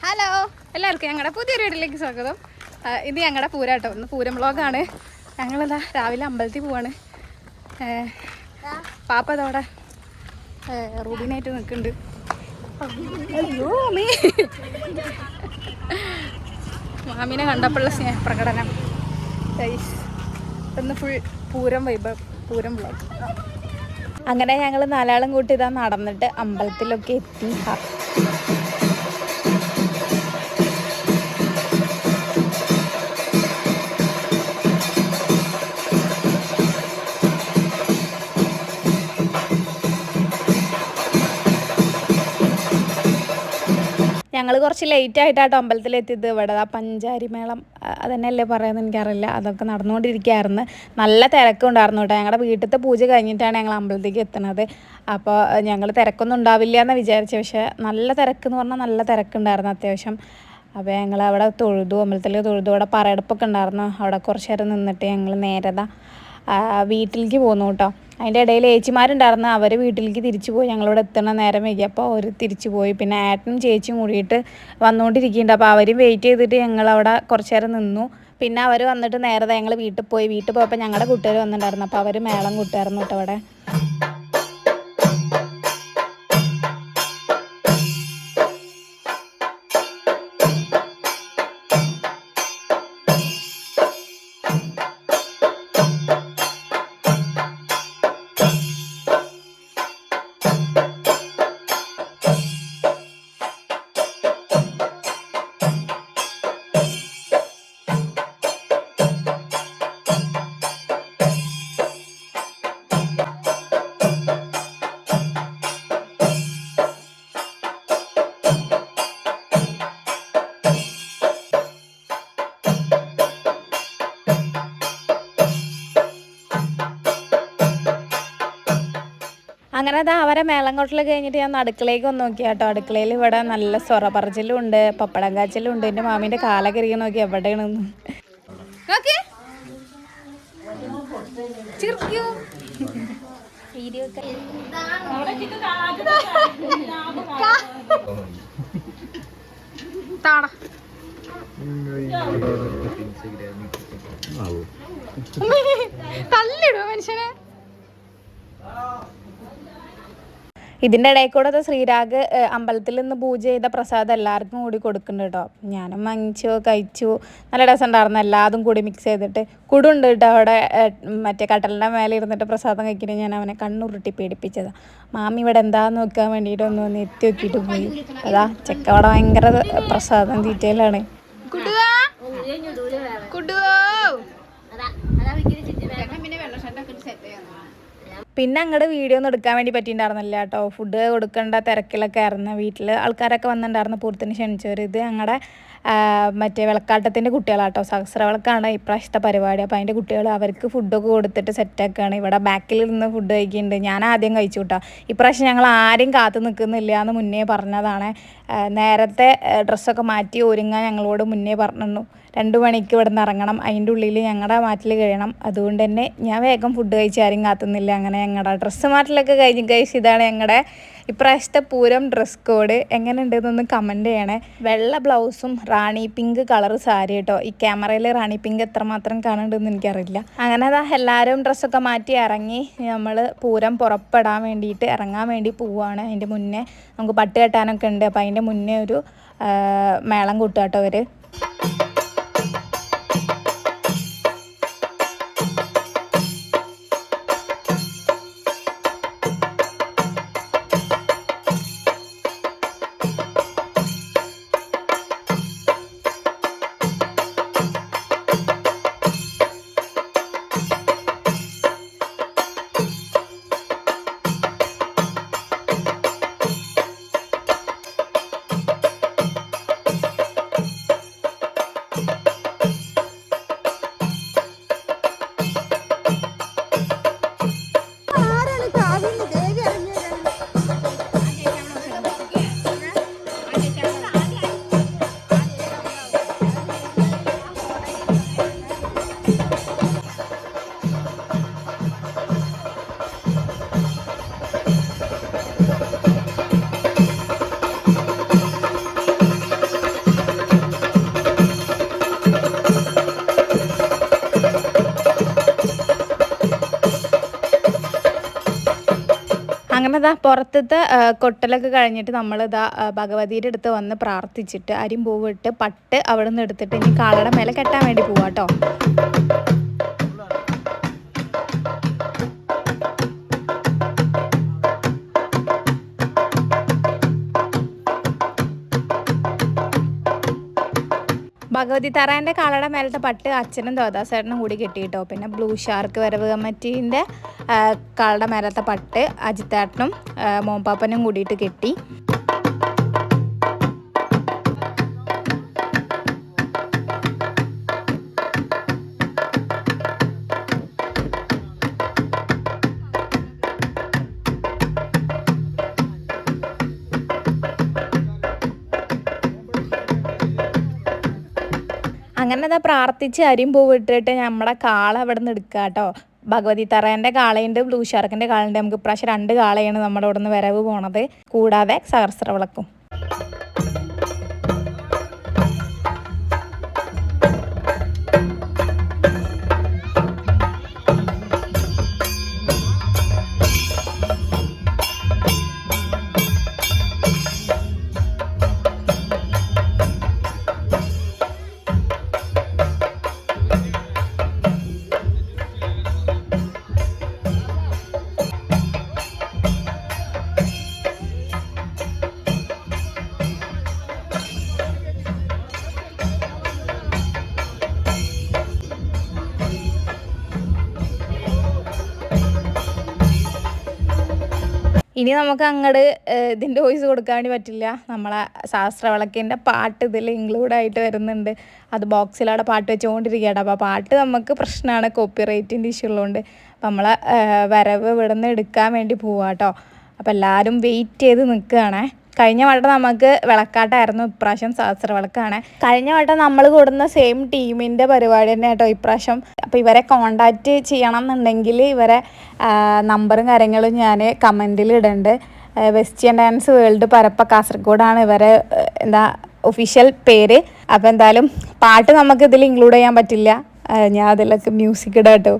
Hello എല്ലാവർക്കും ഞങ്ങളുടെ പുതിയൊരു വീട്ടിലേക്ക് സ്വാഗതം. ഇത് ഞങ്ങളുടെ പൂരാട്ടോ, ഇന്ന് പൂരം വ്ളോഗാണ്. ഞങ്ങളിതാ രാവിലെ അമ്പലത്തിൽ പോവാണ്. പാപ്പ ഇതവിടെ റൂബിനായിട്ട് നിൽക്കുന്നുണ്ട്. അയ്യോ മീ മാമിനെ കണ്ടപ്പോഴുള്ള സ്നേഹപ്രകടനം. ഇന്ന് full Pooram vibe, Pooram vlog. അങ്ങനെ ഞങ്ങൾ നാലാളും കൂട്ടി ഇതാ നടന്നിട്ട് അമ്പലത്തിലൊക്കെ എത്തി. ഞങ്ങൾ കുറച്ച് ലേറ്റ് ആയിട്ടാട്ടോ അമ്പലത്തിലെത്തിയത്. ഇവിടെ ആ പഞ്ചാരി മേളം അതന്നെയല്ലേ പറയുന്നത് എനിക്കറിയില്ല, അതൊക്കെ നടന്നുകൊണ്ടിരിക്കുകയായിരുന്നു. നല്ല തിരക്കുണ്ടായിരുന്നു കേട്ടോ. ഞങ്ങളുടെ വീട്ടിലത്തെ പൂജ കഴിഞ്ഞിട്ടാണ് ഞങ്ങൾ അമ്പലത്തേക്ക് എത്തുന്നത്. അപ്പോൾ ഞങ്ങൾ തിരക്കൊന്നും ഉണ്ടാവില്ല എന്ന് വിചാരിച്ചു, പക്ഷേ നല്ല തിരക്കെന്ന് പറഞ്ഞാൽ നല്ല തിരക്കുണ്ടായിരുന്നു അത്യാവശ്യം. അപ്പോൾ ഞങ്ങൾ അവിടെ തൊഴുതു, അമ്പലത്തിൽ തൊഴുതു. അവിടെ പറയെടുപ്പൊക്കെ ഉണ്ടായിരുന്നു. അവിടെ കുറച്ച് നേരം നിന്നിട്ട് ഞങ്ങൾ നേരത വീട്ടിലേക്ക് പോന്നു കേട്ടോ. അതിൻ്റെ ഇടയിൽ ഏച്ചിമാരുണ്ടായിരുന്നു, അവർ വീട്ടിലേക്ക് തിരിച്ചു പോയി. ഞങ്ങളിവിടെ എത്തണ നേരം വൈകിയപ്പോൾ അവർ തിരിച്ചു പോയി. പിന്നെ ഏട്ടനും ചേച്ചിയും കൂടിയിട്ട് വന്നുകൊണ്ടിരിക്കുന്നുണ്ട്. അപ്പോൾ അവരും വെയിറ്റ് ചെയ്തിട്ട് ഞങ്ങളവിടെ കുറച്ച് നേരം നിന്നു. പിന്നെ അവർ വന്നിട്ട് നേരത്തെ ഞങ്ങൾ വീട്ടിൽ പോയി. വീട്ടിൽ പോയപ്പോൾ ഞങ്ങളുടെ കൂട്ടുകാർ വന്നിട്ടുണ്ടായിരുന്നു. അപ്പോൾ അവർ മേളം കൂട്ടുകായിരുന്നു കേട്ടോ അവിടെ. അങ്ങനെ അത് അവരെ മേളംകൊട്ടിൽ കഴിഞ്ഞിട്ട് ഞാൻ അടുക്കളയ്ക്ക് ഒന്ന് നോക്കി കേട്ടോ. അടുക്കളയിൽ ഇവിടെ നല്ല സൊറ പറച്ചിലും ഉണ്ട്, പപ്പടം കാച്ചലും ഉണ്ട്. എൻ്റെ മാമീൻ്റെ കാലൊക്കെ ഇരിക്കുന്ന നോക്കി എവിടെയാണെന്ന്. തള്ളിടുവോ മനുഷ്യനെ? ഇതിൻ്റെ ഇടയിൽ കൂടെ ശ്രീരാഗ് അമ്പലത്തിൽ നിന്ന് പൂജ ചെയ്ത പ്രസാദം എല്ലാവർക്കും കൂടി കൊടുക്കുന്നുണ്ട് കേട്ടോ. ഞാനും വാങ്ങിച്ചു കഴിച്ചു. നല്ല രസം ഉണ്ടായിരുന്നു, എല്ലാതും കൂടി മിക്സ് ചെയ്തിട്ട്. കുടുണ്ട് കേട്ടോ അവിടെ. മറ്റേ കട്ടലിൻ്റെ മേലെ ഇരുന്നിട്ട് പ്രസാദം കഴിക്കുന്നത് ഞാൻ അവനെ കണ്ണുരുട്ടി പേടിപ്പിച്ചതാണ്. മാമി ഇവിടെ എന്താന്ന് നോക്കാൻ വേണ്ടിയിട്ട് ഒന്ന് എത്തി നോക്കിയിട്ട് പോയി. അതാ ചെക്ക അവിടെ ഭയങ്കര പ്രസാദം തീറ്റയിലാണ്. പിന്നെ അങ്ങോട്ട് വീഡിയോ ഒന്നും എടുക്കാൻ വേണ്ടി പറ്റിയിട്ടുണ്ടായിരുന്നില്ല കേട്ടോ. ഫുഡ് കൊടുക്കേണ്ട തിരക്കിലൊക്കെ ആയിരുന്നു. വീട്ടിൽ ആൾക്കാരൊക്കെ വന്നിട്ടുണ്ടായിരുന്നു പൂരത്തിന് ക്ഷണിച്ചവർ. ഇത് ഞങ്ങളുടെ മറ്റേ വിളക്കാട്ടത്തിൻ്റെ കുട്ടികളാട്ടോ. സഹസ്ര വിളക്കാണ് ഇപ്രാവശ്യത്തെ പരിപാടി. അപ്പോൾ അതിൻ്റെ കുട്ടികൾ അവർക്ക് ഫുഡൊക്കെ കൊടുത്തിട്ട് സെറ്റാക്കുകയാണ്. ഇവിടെ ബാക്കിൽ നിന്ന് ഫുഡ് കഴിക്കുന്നുണ്ട്. ഞാൻ ആദ്യം കഴിച്ചു കേട്ടോ. ഇപ്രാവശ്യം ഞങ്ങൾ ആരും കാത്തു നിൽക്കുന്നില്ല എന്ന് മുന്നേ പറഞ്ഞതാണ്. നേരത്തെ ഡ്രസ്സൊക്കെ മാറ്റി ഒരുങ്ങാൻ ഞങ്ങളോട് മുന്നേ പറഞ്ഞു. 2 മണിക്ക് ഇവിടെ നിന്ന് ഇറങ്ങണം, അതിൻ്റെ ഉള്ളിൽ ഞങ്ങളുടെ മാറ്റിൽ കഴിയണം. അതുകൊണ്ട് തന്നെ ഞാൻ വേഗം ഫുഡ് കഴിച്ച് ആരും കാത്തുന്നില്ല. അങ്ങനെ ഞങ്ങളുടെ ഡ്രസ്സ് മാറ്റിലൊക്കെ കഴിഞ്ഞ് കഴിച്ച് ഇതാണ് ഞങ്ങളുടെ ഇപ്രാവശ്യത്തെ പൂരം ഡ്രസ് കോഡ്. എങ്ങനെ ഉണ്ടെന്നൊന്ന് കമൻറ്റ് ചെയ്യണേ. വെള്ള ബ്ലൗസും റാണി പിങ്ക് കളർ സാരി കേട്ടോ. ഈ ക്യാമറയിൽ റാണി പിങ്ക് എത്രമാത്രം കാണുന്നുണ്ടെന്ന് എനിക്കറിയില്ല. അങ്ങനെ അതാ എല്ലാവരും ഡ്രസ്സൊക്കെ മാറ്റി ഇറങ്ങി നമ്മൾ പൂരം പുറപ്പെടാൻ വേണ്ടിയിട്ട് ഇറങ്ങാൻ വേണ്ടി പോവുകയാണ്. അതിൻ്റെ മുന്നേ നമുക്ക് പട്ട് കെട്ടാനൊക്കെ ഉണ്ട്. അപ്പോൾ അതിൻ്റെ മുന്നേ ഒരു മേളം കൂട്ടുകാട്ടോ അവർ. അങ്ങനെ പുറത്തത്തെ കൊട്ടലൊക്കെ കഴിഞ്ഞിട്ട് നമ്മളിതാ ഭഗവതിയുടെ അടുത്ത് വന്ന് പ്രാർത്ഥിച്ചിട്ട് അരിയും പൂവിട്ട് പട്ട് അവിടെ നിന്ന് എടുത്തിട്ട് ഇനി കാളയുടെ മേലെ കെട്ടാൻ വേണ്ടി പോവാട്ടോ. ഭഗവതി താറാൻ്റെ കാളയുടെ മേലത്തെ പട്ട് അച്ഛനും ദേവദാസേട്ടനും കൂടി കെട്ടിയിട്ടോ. പിന്നെ ബ്ലൂ ഷാർക്ക് വരവ് കമ്മിറ്റീൻ്റെ കാളയുടെ മേലത്തെ പട്ട് അജിത്തേട്ടനും മോമ്പാപ്പനും കൂടിയിട്ട് കെട്ടി. അങ്ങനെ അതാ പ്രാർത്ഥിച്ച് അരിയും പൂവിട്ടിട്ട് നമ്മുടെ കാള അവിടെ നിന്ന് എടുക്കുക കേട്ടോ. ഭഗവതി തറേൻ്റെ കാളയുണ്ട്, ബ്ലൂ ഷാർക്കിൻ്റെ കാളയുണ്ട്. നമുക്ക് ഇപ്രാവശ്യം 2 കാളയാണ് നമ്മുടെ ഇവിടെ നിന്ന് വരവ് പോണത്, കൂടാതെ സഹസ്ര വിളക്കും. ഇനി നമുക്ക് അങ്ങോട്ട് ഇതിൻ്റെ വോയിസ് കൊടുക്കാൻ വേണ്ടി പറ്റില്ല. നമ്മളെ സഹസ്രവിളക്കിൻ്റെ പാട്ട് ഇതിൽ ഇൻക്ലൂഡായിട്ട് വരുന്നുണ്ട്. അത് ബോക്സിലവിടെ പാട്ട് വെച്ചുകൊണ്ടിരിക്കുകയാണ്. അപ്പോൾ പാട്ട് നമുക്ക് പ്രശ്നമാണ്, കോപ്പിറൈറ്റിൻ്റെ ഇഷ്യൂ ഉള്ളതുകൊണ്ട്. അപ്പം നമ്മളെ വരവ് ഇവിടെ നിന്ന് എടുക്കാൻ വേണ്ടി പോവാം കേട്ടോ. അപ്പോൾ എല്ലാവരും വെയിറ്റ് ചെയ്ത് നിൽക്കുകയാണേ. കഴിഞ്ഞ വട്ടം നമുക്ക് വിളക്കാട്ടായിരുന്നു, ഇപ്രാവശ്യം സഹസ്ര വിളക്കാണ്. കഴിഞ്ഞ വട്ടം നമ്മൾ കൂടുന്ന സെയിം ടീമിൻ്റെ പരിപാടി തന്നെ കേട്ടോ ഇപ്രാവശ്യം. അപ്പോൾ ഇവരെ കോണ്ടാക്റ്റ് ചെയ്യണം എന്നുണ്ടെങ്കിൽ ഇവരെ നമ്പറും കാര്യങ്ങളും ഞാൻ കമൻറ്റിൽ ഇടുന്നുണ്ട്. വെസ്റ്റേൺ ഡാൻസ് വേൾഡ് പരപ്പ കാസർഗോഡാണ് ഇവരെ ഒഫീഷ്യൽ പേര്. അപ്പോൾ എന്തായാലും പാട്ട് നമുക്ക് ഇതിൽ ഇൻക്ലൂഡ് ചെയ്യാൻ പറ്റില്ല, ഞാൻ അതിലൊക്കെ മ്യൂസിക് ഇടാം കേട്ടോ.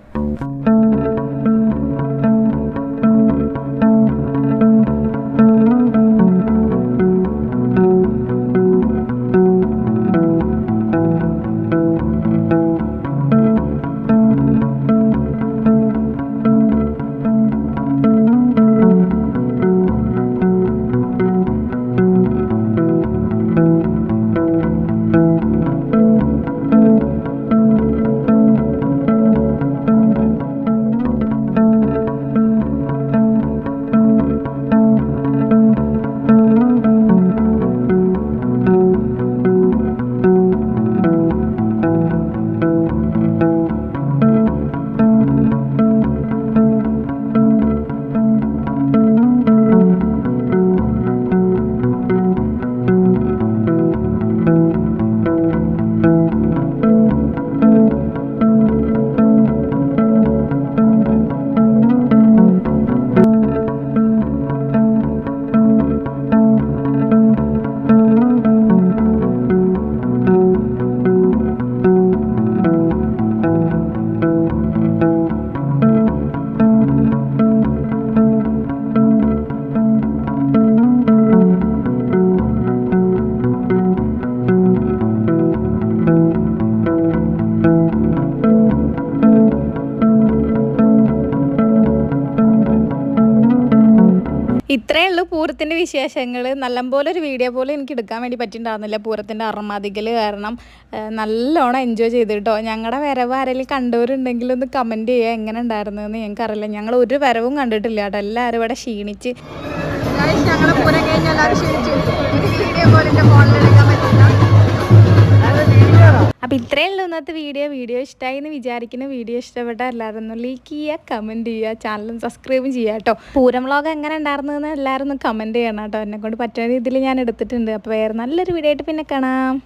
ഇത്രയേ ഉള്ളൂ പൂരത്തിൻ്റെ വിശേഷങ്ങൾ. നല്ലപോലെ ഒരു വീഡിയോ പോലും എനിക്ക് എടുക്കാൻ വേണ്ടി പറ്റിയിട്ടുണ്ടായിരുന്നില്ല പൂരത്തിൻ്റെ അറമാദികൽ കാരണം. നല്ലോണം എൻജോയ് ചെയ്തു കേട്ടോ. ഞങ്ങളുടെ വരവ് ആരെങ്കിലും കണ്ടവരുണ്ടെങ്കിൽ ഒന്ന് കമൻറ്റ് ചെയ്യുക എങ്ങനെ ഉണ്ടായിരുന്നതെന്ന്. ഞങ്ങൾക്കറിയില്ല, ഞങ്ങൾ ഒരു വരവും കണ്ടിട്ടില്ല കേട്ടോ. എല്ലാവരും ഇവിടെ ക്ഷീണിച്ച്. ഞങ്ങൾ പൂരം കഴിഞ്ഞ് എല്ലാവരും ക്ഷീണിച്ചു. വീഡിയോ പോലും എൻ്റെ ഫോണിലെടുക്കാൻ പറ്റില്ല. അപ്പോൾ ഇത്രയേ ഉള്ളൂ ഇന്നത്തെ വീഡിയോ ഇഷ്ടമായി എന്ന് വിചാരിക്കുന്നു. വീഡിയോ ഇഷ്ടപ്പെട്ട എല്ലാവരും ഒന്ന് ലൈക്ക് ചെയ്യുക, കമൻറ്റ് ചെയ്യുക, ചാനലും സബ്സ്ക്രൈബും ചെയ്യുക കേട്ടോ. പൂരം വ്ളോഗ് എങ്ങനെ ഉണ്ടായിരുന്നതെന്ന് എല്ലാവരും ഒന്ന് കമൻറ്റ് ചെയ്യണം കേട്ടോ. എന്നെക്കൊണ്ട് പറ്റുന്ന രീതിയിൽ ഞാൻ എടുത്തിട്ടുണ്ട്. അപ്പോൾ വേറെ നല്ലൊരു വീഡിയോ ആയിട്ട് പിന്നെ കാണാം.